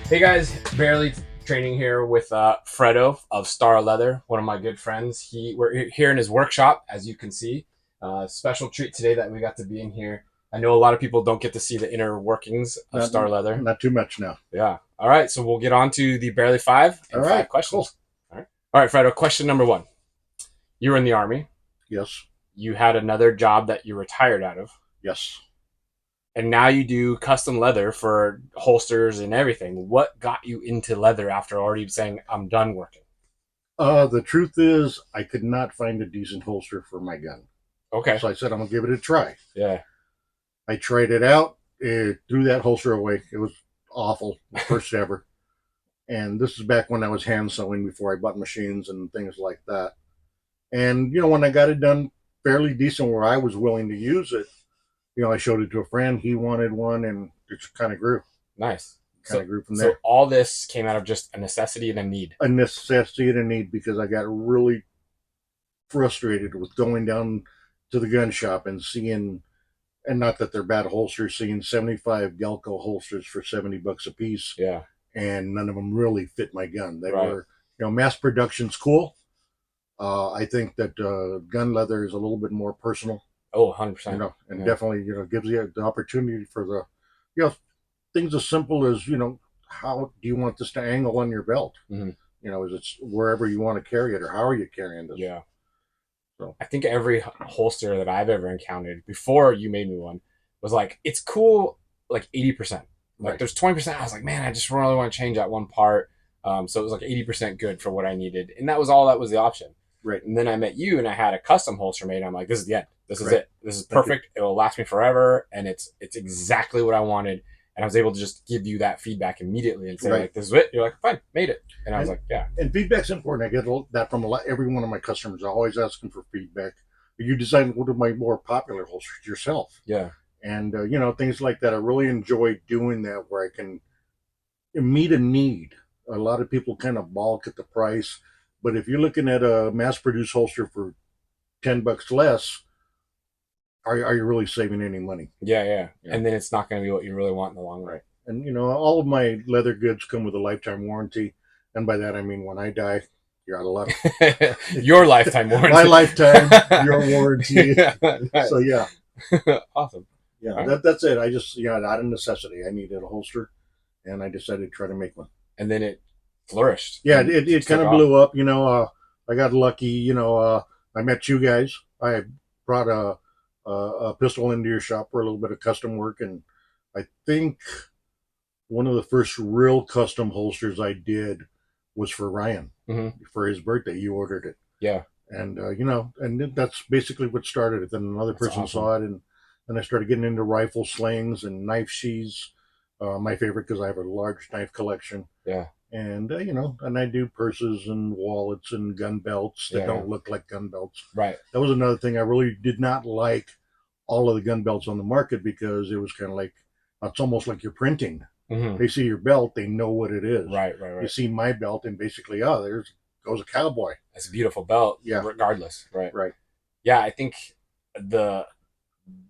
Hey guys, barely training here with Fredo of Star Leather, one of my good friends. We're here in his workshop, as you can see. Special treat today that we got to be in here. I know a lot of people don't get to see the inner workings of Not Star Leather. not too much now. Yeah. All right, so we'll get on to the barely five All and right, five questions. cool. All right, Fredo. Question number one: you were in the army. Yes, You had another job that you retired out of, yes. and now you do custom leather for holsters and everything. What got you into leather after already saying I'm done working? The truth is, I could not find a decent holster for my gun, Okay. so I said I'm gonna give it a try. Yeah. I tried it out. It threw that holster away. It was awful, the first ever. And this is back when I was hand sewing before I bought machines and things like that. And when I got it done fairly decent, where I was willing to use it, I showed it to a friend. He wanted one, and it kind of grew. Nice. Kind So, of grew from so there. all this came out of just a necessity and a need. A necessity and a need because I got really frustrated with going down to the gun shop and seeing, and not that they're bad holsters, seeing 75 Galco holsters for $70 a piece, Yeah. and none of them really fit my gun. They Right. were, mass production's cool. I think that gun leather is a little bit more personal, Oh, 100%. and Yeah. definitely, gives you the opportunity for the, things as simple as, how do you want this to angle on your belt? Mm-hmm. Is it wherever you want to carry it, or how are you carrying this? Yeah. So I think every holster that I've ever encountered before you made me one was like, it's cool, like 80%. Like right, there's 20%. I was like, man, I just really want to change that one part. So it was like 80% good for what I needed. And that was all that was the option. right, And then I met you and I had a custom holster made. I'm like, this is the end. This is right. it. This is perfect. It will last me forever. And it's exactly what I wanted. And I was able to just give you that feedback immediately and say, Right. like, this is it. You're like, fine, made it. And I was And like, yeah. and feedback's important. I get that from every one of my customers. I always asking for feedback. You design one of my more popular holsters yourself, Yeah. and things like that. I really enjoy doing that, where I can meet a need. A lot of people kind of balk at the price, but if you're looking at a mass-produced holster for $10 less, are you really saving any money? Yeah, yeah. Yeah. And then it's not going to be what you really want in the long run. Right. And all of my leather goods come with a lifetime warranty, and by that I mean when I die, you're out of luck. Your lifetime warranty. My lifetime, your warranty. Yeah, nice. So yeah, Awesome. yeah, Right. that's it. I just out of necessity, I needed a holster, and I decided to try to make one. And then it flourished. Yeah, And it kind took of off. blew up. I got lucky. I met you guys. I brought a pistol into your shop for a little bit of custom work, and I think one of the first real custom holsters I did was for Ryan Mm-hmm. for his birthday. You ordered it, Yeah. and and that's basically what started it. Then another That's person awesome. saw it, and then I started getting into rifle slings and knife sheaths. My favorite because I have a large knife collection, Yeah. and and I do purses and wallets and gun belts that Yeah. don't look like gun belts. Right. That was another thing I really did not like all of the gun belts on the market because it was kind of like it's almost like you're printing. Mm-hmm. They see your belt, they know what it is. Right. Right. You Right. see my belt, and basically, oh, there's goes a cowboy. It's a beautiful belt. Yeah. Regardless. Right. Right. Yeah. I think the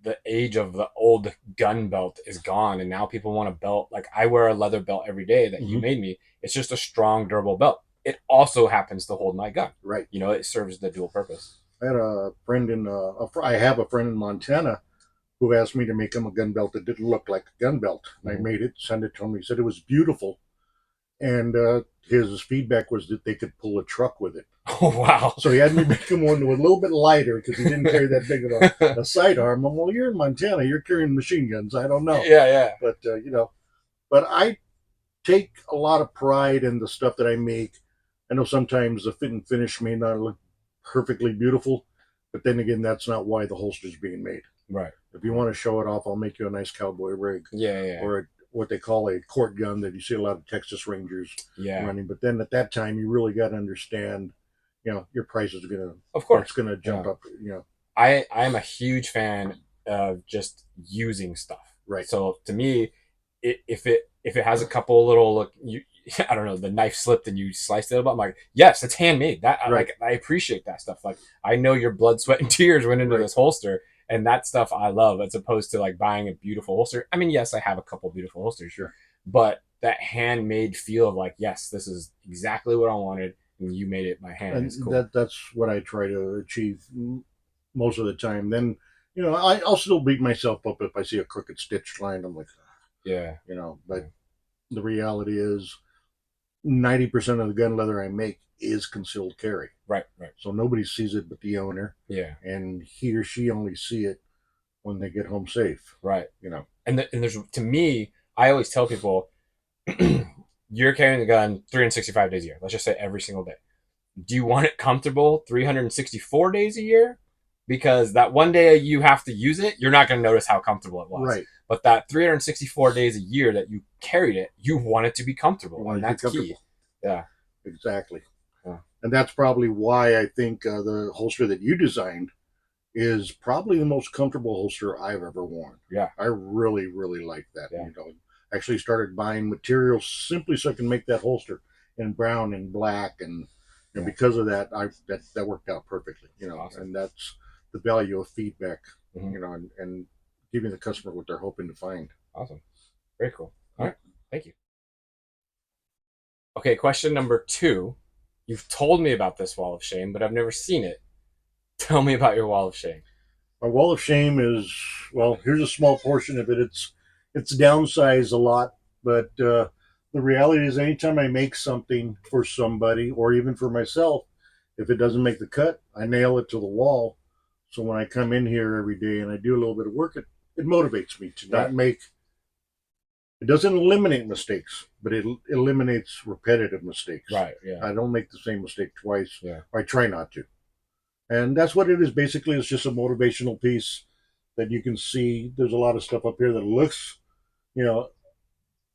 the age of the old gun belt is gone, and now people want a belt. Like I wear a leather belt every day that you Mhm. made me. It's just a strong, durable belt. It also happens to hold my gun. Right. It serves the dual purpose. I had a friend I have a friend in Montana who asked me to make him a gun belt that didn't look like a gun belt. And I Mhm. made it, sent it to him. He said it was beautiful, and his feedback was that they could pull a truck with it. Oh wow! So he had me make him one that was a little bit lighter because he didn't carry that big of a sidearm. I'm, well, you're in Montana, you're carrying machine guns. I don't know, Yeah, yeah, but but I take a lot of pride in the stuff that I make. I know sometimes the fit and finish may not look perfectly beautiful, but then again, that's not why the holster's being made. right. If you want to show it off, I'll make you a nice cowboy rig Yeah, yeah, or what they call a court gun that you see a lot of Texas Rangers yeah. running. But then at that time, you really got to understand, your price is gonna, Of course, it's gonna jump yeah. up. I'm a huge fan of just using stuff. Right. So to me, if it has a couple little look, I don't know, the knife slipped and you sliced it up. I'm like, yes, it's handmade. That Right. I appreciate that stuff. Like I know your blood, sweat, and tears went into Right. this holster, and that stuff I love, as opposed to like buying a beautiful holster. I mean, yes, I have a couple beautiful holsters, Sure. but that handmade feel of like, yes, this is exactly what I wanted, and you made it by hand. It's And cool. that's what I try to achieve most of the time. Then, I'll still beat myself up if I see a crooked stitch line. I'm like, Yeah. but Yeah. the reality is 90% of the gun leather I make is concealed carry. Right. Right. So nobody sees it but the owner, Yeah. and he or she only see it when they get home safe. Right. You know, And there's, to me, I always tell people, you're carrying the gun 365 days a year. Let's just say every single day. Do you want it comfortable 364 days a year? Because that one day you have to use it, you're not going to notice how comfortable it was. right? But that 364 days a year that you carried it, you want it to be You comfortable, want and it to be that's key. comfortable. Yeah. Exactly. Yeah. And that's probably why I think the holster that you designed is probably the most comfortable holster I've ever worn. Yeah. I really, really like that. Yeah. Actually started buying materials simply so I can make that holster in brown and black, and Yeah. because of that, that worked out perfectly. Awesome. And that's the value of feedback. Mm-hmm. And giving the customer what they're hoping to find. Awesome. Very cool. All right. Thank you. Okay, question number 2. You've told me about this wall of shame, but I've never seen it. Tell me about your wall of shame. My wall of shame is, well, here's a small portion of it. It's downsized a lot, but the reality is, anytime I make something for somebody or even for myself, if it doesn't make the cut, I nail it to the wall. So when I come in here every day and I do a little bit of work, it motivates me to Right. not make. It doesn't eliminate mistakes, but it eliminates repetitive mistakes. Right. Yeah. I don't make the same mistake twice, Yeah. or I try not to. And that's what it is. Basically, it's just a motivational piece that you can see. There's a lot of stuff up here that looks, you know,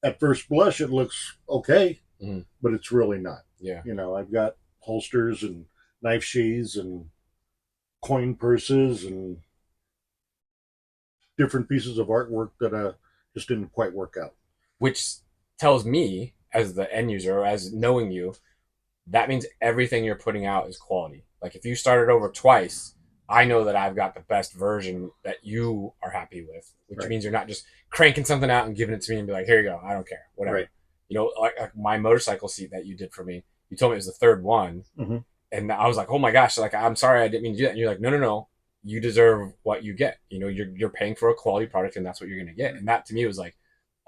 at first blush, it looks okay, Mhm. but it's really not. Yeah. I've got holsters and knife sheaths and coin purses and different pieces of artwork that just didn't quite work out. Which tells me, as the end user, or as knowing you, that means everything you're putting out is quality. Like if you started over twice, I know that I've got the best version that you are happy with, which Right. means you're not just cranking something out and giving it to me and be like, here you go, I don't care, whatever. Right. Like my motorcycle seat that you did for me, you told me it was the third one. Mm-hmm. And I was like, oh my gosh, like, I'm sorry, I didn't mean to do that. And you're like, no, no, no, you deserve what you get. You're paying for a quality product and that's what you're going to get. And that to me was like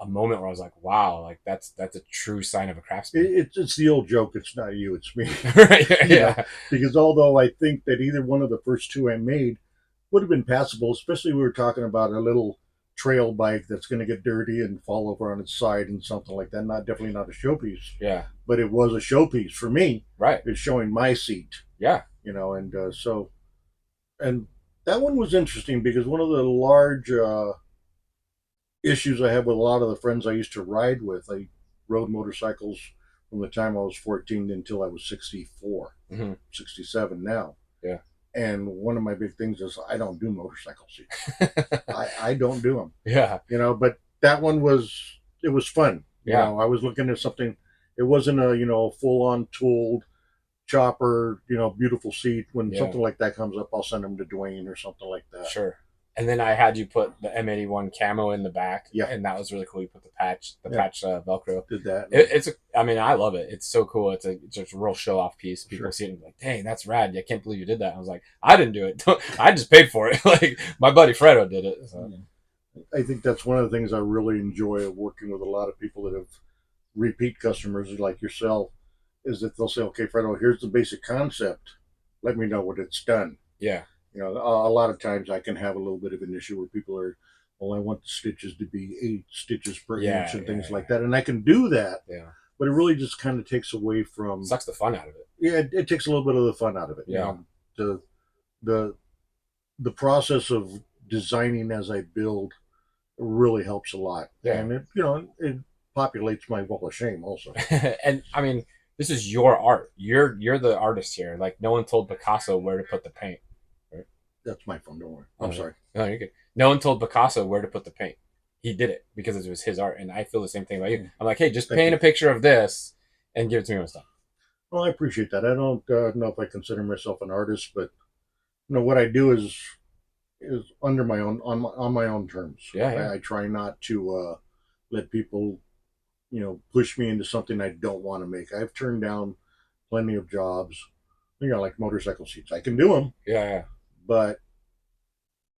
a moment where I was like, wow, like that's a true sign of a craftsman. It's the old joke. It's not you, it's me. Right. Yeah. Because although I think that either one of the first two I made would have been passable, especially we were talking about a little trail bike that's going to get dirty and fall over on its side and something like that. Definitely not a showpiece. Yeah. But it was a showpiece for me. Right. It's showing my seat. Yeah. And that one was interesting because one of the large issues I have with a lot of the friends I used to ride with, I rode motorcycles from the time I was 14 until I was 64, 67 now. Yeah. And one of my big things is I don't do motorcycle seats. I don't do them. Yeah. But that one it was fun. Yeah. I was looking at something. It wasn't a full on tooled chopper, beautiful seat. When something like that comes up, I'll send them to Dwayne or something like that. Sure. And then I had you put the M81 camo in the back. Yeah. And that was really cool. You put the patch Velcro. Did that. I love it. It's so cool. It's just a real show off piece. People see it and be like, dang, that's rad. I can't believe you did that. I was like, I didn't do it. I just paid for it. Like my buddy Fredo did it. So. I think that's one of the things I really enjoy working with a lot of people that have repeat customers like yourself, is that they'll say, okay, Fredo, here's the basic concept. Let me know when it's done. Yeah. A lot of times I can have a little bit of an issue where people are, well, I want the stitches to be 8 stitches per inch and things like that. And I can do that. Yeah. But it really just kind of takes away from... Sucks the fun out of it. Yeah, it takes a little bit of the fun out of it. Yeah. The process of designing as I build really helps a lot. Yeah. And it populates my wall of shame also. And I mean, this is your art. You're the artist here. Like no one told Picasso where to put the paint. Right? That's my phone. Don't worry. I'm sorry. No, you're good. No one told Picasso where to put the paint. He did it because it was his art, and I feel the same thing about you. I'm like, hey, just paint a picture of this and give it to me when it's done. Well, I appreciate that. I don't know if I consider myself an artist, but what I do is under my own on my own terms. Yeah. I try not to let people push me into something I don't want to make. I've turned down plenty of jobs, like motorcycle seats. I can do them, Yeah, yeah. but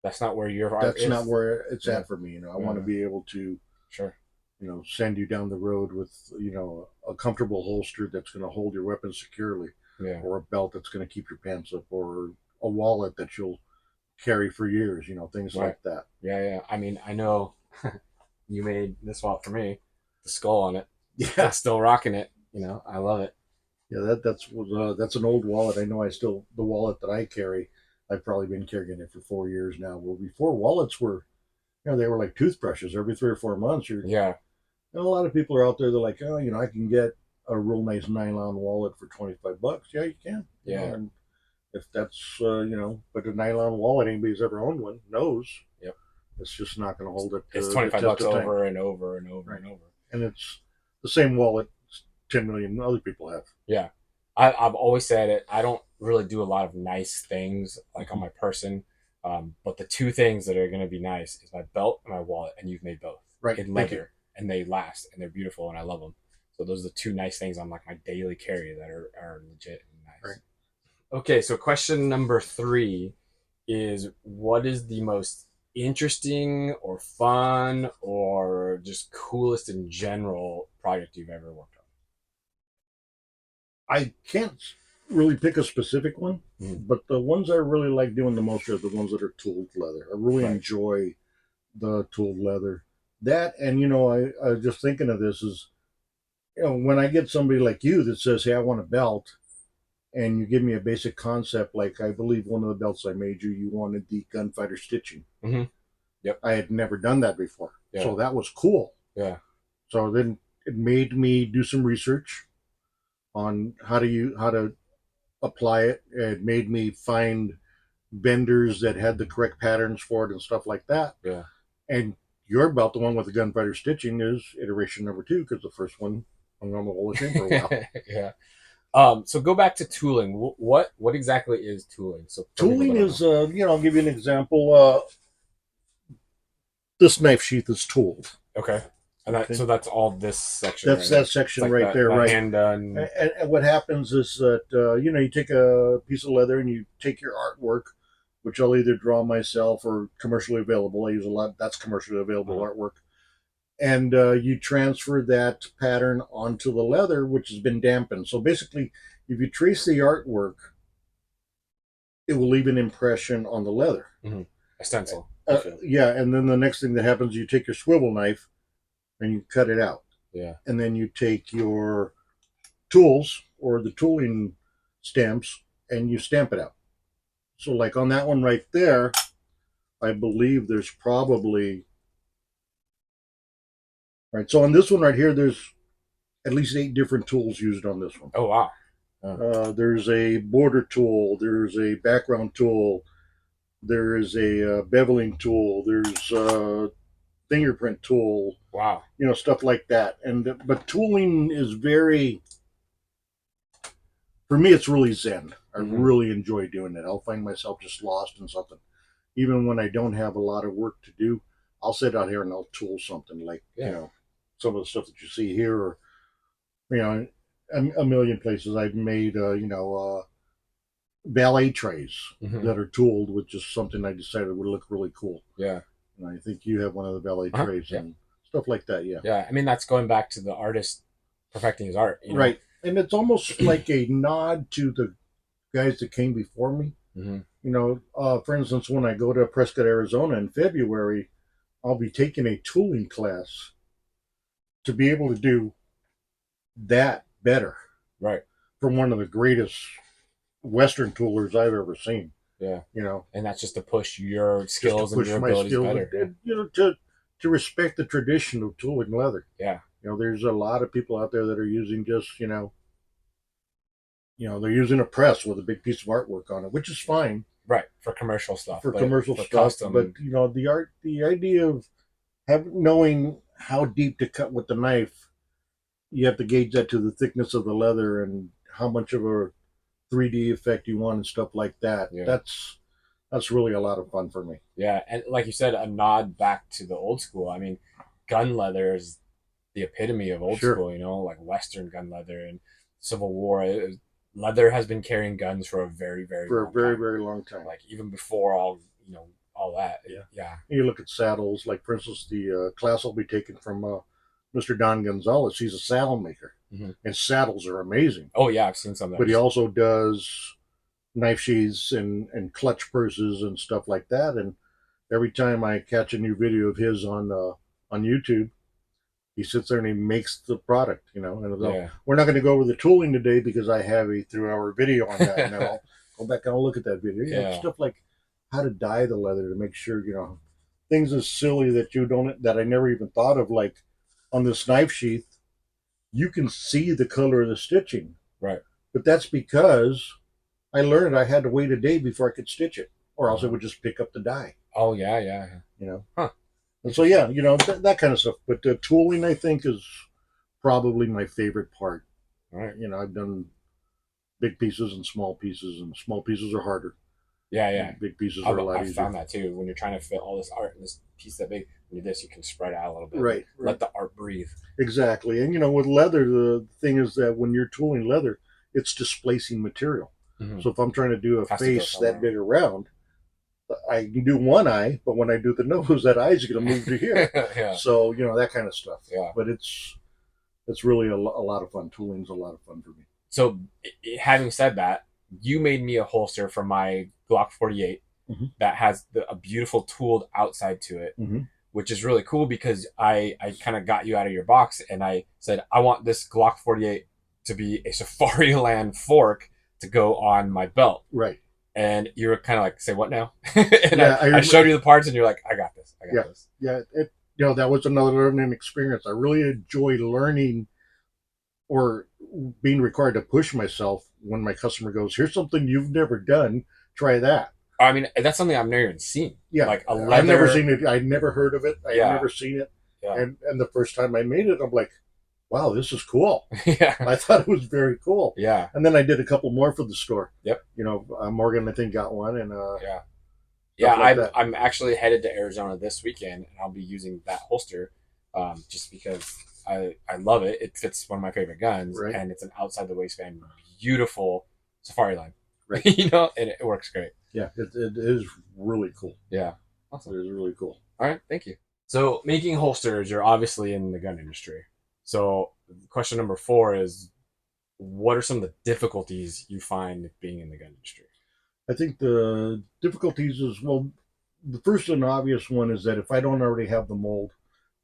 That's not where your art that's not is. where it's Yeah, at for me. I want to yeah. be able to, Sure. send you down the road with, a comfortable holster that's going to hold your weapon securely, Yeah, or a belt that's going to keep your pants up, or a wallet that you'll carry for years, things right. like that. Yeah, yeah. I mean, I know you made this wallet for me, the skull on it. Yeah. Still rocking it. I love it. Yeah, that's an old wallet. I know the wallet that I carry, I've probably been carrying it for 4 years now. Well, before wallets were, they were like toothbrushes. Every 3 or 4 months, Yeah, a lot of people are out there. They're like, oh, I can get a real nice nylon wallet for $25. Yeah, you can. yeah. And if that's but a nylon wallet, anybody's ever owned one knows Yep. it's just not going to hold it It's the 25 test bucks of time. over and over and over Right. and over. And it's the same wallet 10 million other people have. Yeah. I've always said it. I don't really do a lot of nice things like on Mm-hmm. my person. But the two things that are going to be nice is my belt and my wallet. And you've made both Right. in Thank you. leather and they last and they're beautiful and I love them. So those are the two nice things on like my daily carry that are legit and nice. Right. Okay. So question number 3 is what is the most interesting or fun or just coolest in general project you've ever worked I can't really pick a specific one, on? but the ones I really like doing the most are the ones that are tooled leather. I really Right. enjoy the tooled leather. That, and I was just thinking of this is, when I get somebody like you that says, "Hey, I want a belt," and you give me a basic concept, like I believe one of the belts I made you, you wanted the gunfighter stitching. Mm-hmm. Yep. I had never done that before, Yeah. so that was cool. Yeah. So then it made me do some research on how to apply it. It made me find vendors that had the correct patterns for it and stuff like that. Yeah. And your belt, the one with the gunfighter stitching, is iteration number 2 because the first one hung on the wall of shame for a while. Yeah. So go back to tooling. What exactly is tooling? So for people Tooling that don't is, know. I'll give you an example. This knife sheath is tooled. Okay. And Okay. so that's all this section That's right here. that section It's like right there, the right? hand done. And what happens is that you take a piece of leather and you take your artwork, which I'll either draw myself or commercially available. I use a lot. That's commercially available artwork, and you transfer that pattern onto the leather, which has been dampened. So basically, if you trace the artwork, it will leave an impression on the leather. Mm-hmm. A stencil. Yeah, and then the next thing that happens, you take your swivel knife and you cut it out. Yeah. And then you take your tools or the tooling stamps and you stamp it out. So, like on that one right there, I believe there's probably, right. So, on this one right here, there's at least 8 different tools used on this one. Oh wow. There's a border tool, there's a background tool, there is a beveling tool, there's a fingerprint tool, Wow. stuff like that. And but tooling is very, for me, it's really zen. I really enjoy doing it. I'll find myself just lost in something. Even when I don't have a lot of work to do, I'll sit out here and I'll tool something like, some of the stuff that you see here, or, a million places I've made, ballet trays that are tooled with just something I decided would look really cool. Yeah. And I think you have one of the ballet trays and stuff like that. Yeah. Yeah. I mean, that's going back to the artist perfecting his art. Right. And it's almost like a nod to the guys that came before me. For instance, when I go to Prescott, Arizona in February, I'll be taking a tooling class to be able to do that better. Right. From one of the greatest Western toolers I've ever seen. Yeah. And that's just to push your skills to push and your my abilities skills better. And, to respect the tradition of tooling leather. Yeah. There's a lot of people out there that are using just, they're using a press with a big piece of artwork on it, which is fine. Right. For commercial stuff. For commercial stuff. Custom. But, the idea of knowing how deep to cut with the knife, you have to gauge that to the thickness of the leather and how much of a 3D effect you want and stuff like that. Yeah. That's really a lot of fun for me. Yeah. And like you said, a nod back to the old school. I mean, gun leather is the epitome of old Sure. school, you know, like Western gun leather and Civil War. Leather has been carrying guns for a very, very For a long very, time. very long time. Like even before all, you know, all that. Yeah. Yeah. You look at saddles, like for instance, the class will be taken from Mr. Don Gonzalez. He's a saddle maker, Hmm. and saddles are amazing. Oh yeah, I've seen some of But he those. also does knife sheaths and clutch purses and stuff like that. And every time I catch a new video of his on YouTube, he sits there and he makes the product, you know. And Yeah. we're not going to go over the tooling today because I have a 3 hour video on that, and then I'll go back and I'll look at that video. You know, Yeah. stuff like how to dye the leather to make sure, you know, things as silly that I never even thought of, like on this knife sheath, you can see the color of the stitching, Right. but that's because I learned I had to wait a day before I could stitch it, or else it would just pick up the dye. Oh yeah, yeah. You know. Huh. And so yeah, you know that kind of stuff. But the tooling, I think, is probably my favorite part. All right. You know, I've done big pieces and small pieces are harder. Yeah, yeah. And big pieces are a lot I've easier. found that too. When you're trying to fit all this art in this piece that big, when you do this, you can spread out a little bit. Right. Let the art breathe. Exactly. And you know, with leather, the thing is that when you're tooling leather, it's displacing material. Mm-hmm. So if I'm trying to do a Has to face go that somewhere. big around, I can do one eye, but when I do the nose, that eye is going to move to here. Yeah. So you know that kind of stuff. Yeah. But it's really a lot of fun. Tooling's a lot of fun for me. So, having said that, you made me a holster for my Glock 48 Mhm. that has a beautiful tooled outside to it, Mm-hmm. which is really cool because I kind of got you out of your box and I said, I want this Glock 48 to be a Safariland fork to go on my belt. Right. And you were kind of like, say what now? And Yeah, I showed you the parts and you're like, I got this. I got this. Yeah. You know, that was another learning experience. I really enjoy learning or being required to push myself when my customer goes, "Here's something you've never done. Try that." I mean, that's something I've never even seen. Yeah, like a leather. I've never seen it. I'd never heard of it. I've Yeah. never seen it. Yeah. And the first time I made it, I'm like, "Wow, this is cool." Yeah. I thought it was very cool. Yeah. And then I did a couple more for the store. Yep. You know, Morgan I think got one, and yeah. Yeah, like I'm actually headed to Arizona this weekend, and I'll be using that holster, just because I love it. It fits one of my favorite guns, Right. and it's an outside the waistband, beautiful safari line. Right. You know, and it works great. Yeah, it is really cool. Yeah, awesome. It is really cool. All right, thank you. So, making holsters, you're obviously in the gun industry. So, question number 4 is, what are some of the difficulties you find being in the gun industry? I think the difficulties is, well, the first and obvious one is that if I don't already have the mold,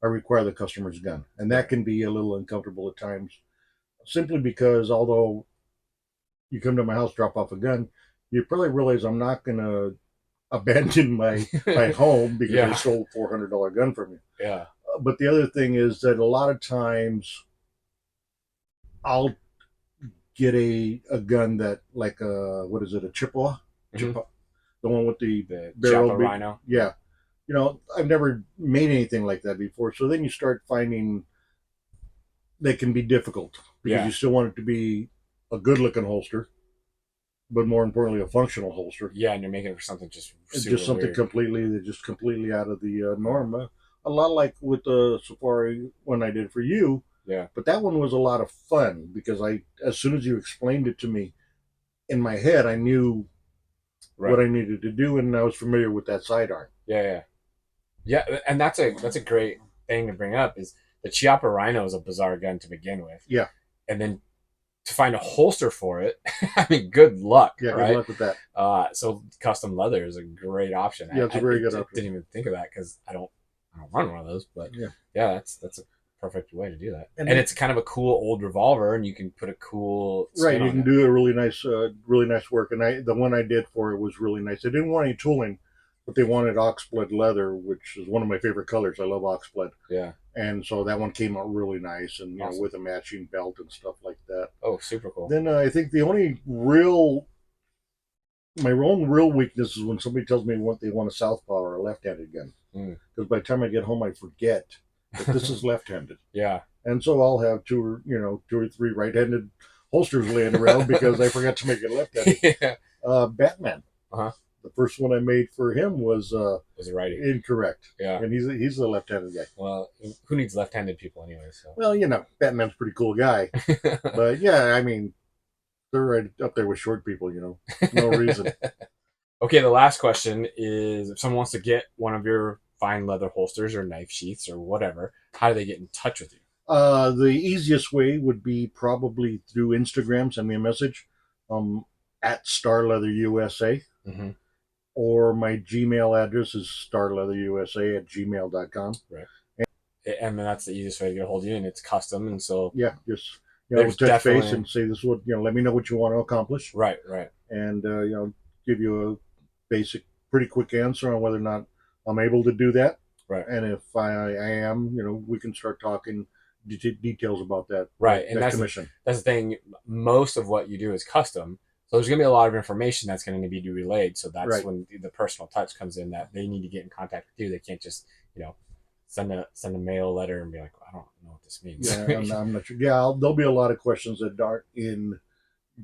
I require the customer's gun. And that can be a little uncomfortable at times, simply because although you come to my house, drop off a gun, you probably realize I'm not going to abandon my home because Yeah. I stole a $400 gun from you. Yeah. But the other thing is that a lot of times I'll get a gun that, like, what is it, a Chippewa? Mhm. The one with the The barrel Japa big- Rhino. Yeah. You know, I've never made anything like that before. So then you start finding they can be difficult because Yeah. you still want it to be a good looking holster, but more importantly, a functional holster. Yeah, and you're making it for something just It's super just something weird. completely out of the norm. A lot like with the Safari one I did for you. Yeah. But that one was a lot of fun because as soon as you explained it to me, in my head, I knew what I needed to do, and I was familiar with that sidearm. Yeah. And that's a great thing to bring up is the Chiappa Rhino is a bizarre gun to begin with. Yeah. And then to find a holster for it, I mean, good luck. Yeah, right? good luck with that. So custom leather is a great option. Yeah, it's a very good option. Didn't even think of that because I don't run one of those, but yeah, that's a perfect way to do that. And then, it's kind of a cool old revolver, and you can put a cool right. spin You on can it. do a really nice work. And the one I did for it was really nice. They didn't want any tooling, but they wanted oxblood leather, which is one of my favorite colors. I love oxblood. Yeah. And so that one came out really nice, and Awesome. with a matching belt and stuff like that. Oh, super cool. Then I think the only my own real weakness is when somebody tells me what they want, a southpaw or a left-handed gun. Because by the time I get home, I forget that this is left-handed. Yeah. And so I'll have two or three right-handed holsters laying around because I forgot to make it left-handed. Yeah. Batman. Uh-huh. the first one I made for him was writing. incorrect. Yeah. And he's a left-handed guy. Well, who needs left-handed people anyway? So. Well, Batman's a pretty cool guy, but yeah, I mean, they're right up there with short people. No reason. Okay, the last question is: if someone wants to get one of your fine leather holsters or knife sheaths or whatever, how do they get in touch with you? The easiest way would be probably through Instagram. Send me a message, at StarLeatherUSA, Mm-hmm. or my Gmail address is StarLeatherUSA@gmail.com. Right. And then that's the easiest way to get a hold of you, and it's custom, and so Yeah, just there's touch definitely base and say this is what let me know what you want to accomplish, right, and give you a basic, pretty quick answer on whether or not I'm able to do that. right, And if I am, we can start talking details about that. right. And that that's commission. that's the thing. Most of what you do is custom, so there's going to be a lot of information that's going to be relayed. So that's Right. when the personal touch comes in. That they need to get in contact with you. They can't just send a mail letter and be like, I don't know what this means. Yeah, I'm not sure. Yeah, there'll be a lot of questions that aren't in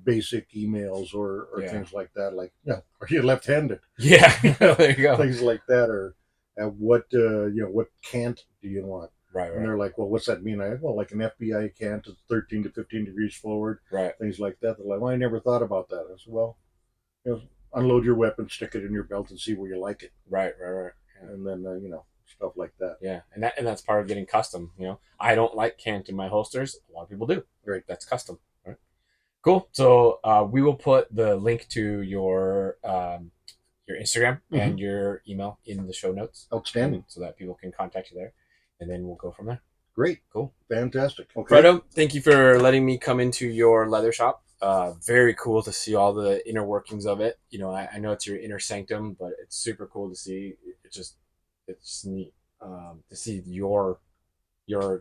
basic emails or Yeah. things like that. Like, are you left-handed? Yeah, there you go. Things like that, or what what cant do you want? Right, And they're like, well, what's that mean? Like an FBI cant is 13 to 15 degrees forward. right, Things like that. They're like, well, I never thought about that. I said, well, unload your weapon, stick it in your belt, and see where you like it. right. Yeah. And then stuff like that. Yeah, and that's part of getting custom. I don't like cant in my holsters. A lot of people do. Right. That's custom. Right. Cool. So we will put the link to your Instagram and your email in the show notes. Outstanding. So that people can contact you there, and then we'll go from there. Great. Cool. Fantastic. Okay. Fredo, thank you for letting me come into your leather shop. Very cool to see all the inner workings of it. I know it's your inner sanctum, but it's super cool to see. It's neat to see your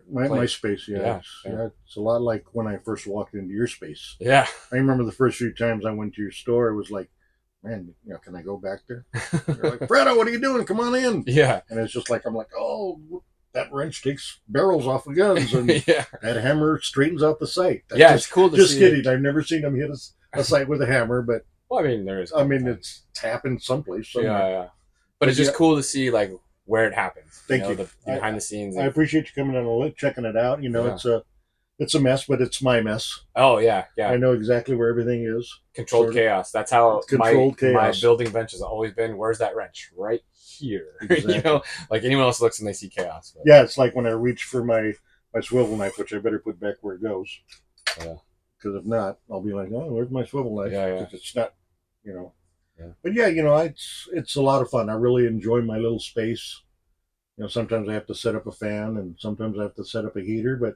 my space. Yeah. It's a lot like when I first walked into your space. Yeah. I remember the first few times I went to your store, it was like, man, can I go back there? You're like, Fredo, what are you doing? Come on in. Yeah. And it's just like, I'm like, oh, that wrench takes barrels off of guns, and yeah. that hammer straightens out the sight. It's cool to see. Just kidding. I've never seen him hit a sight with a hammer, but well, I mean, there is. It's tapping someplace somewhere. Yeah. But it's just cool to see like where it happens. Thank you. The behind the scenes. I appreciate you coming in and checking it out. It's a mess, but it's my mess. Oh yeah. I know exactly where everything is. Controlled chaos. That's how my building bench has always been. Where's that wrench? Right here. Exactly. Like anyone else looks and they see chaos. But. Yeah, it's like when I reach for my swivel knife, which I better put back where it goes. Yeah. Because if not, I'll be like, oh, where's my swivel knife? Yeah. Because it's not, Yeah. But yeah, it's a lot of fun. I really enjoy my little space. Sometimes I have to set up a fan, and sometimes I have to set up a heater, but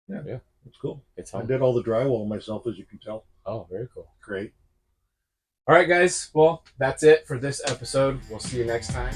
yeah, it's cool. I did all the drywall myself, as you can tell. Oh, very cool. Great. All right, guys. Well, that's it for this episode. We'll see you next time.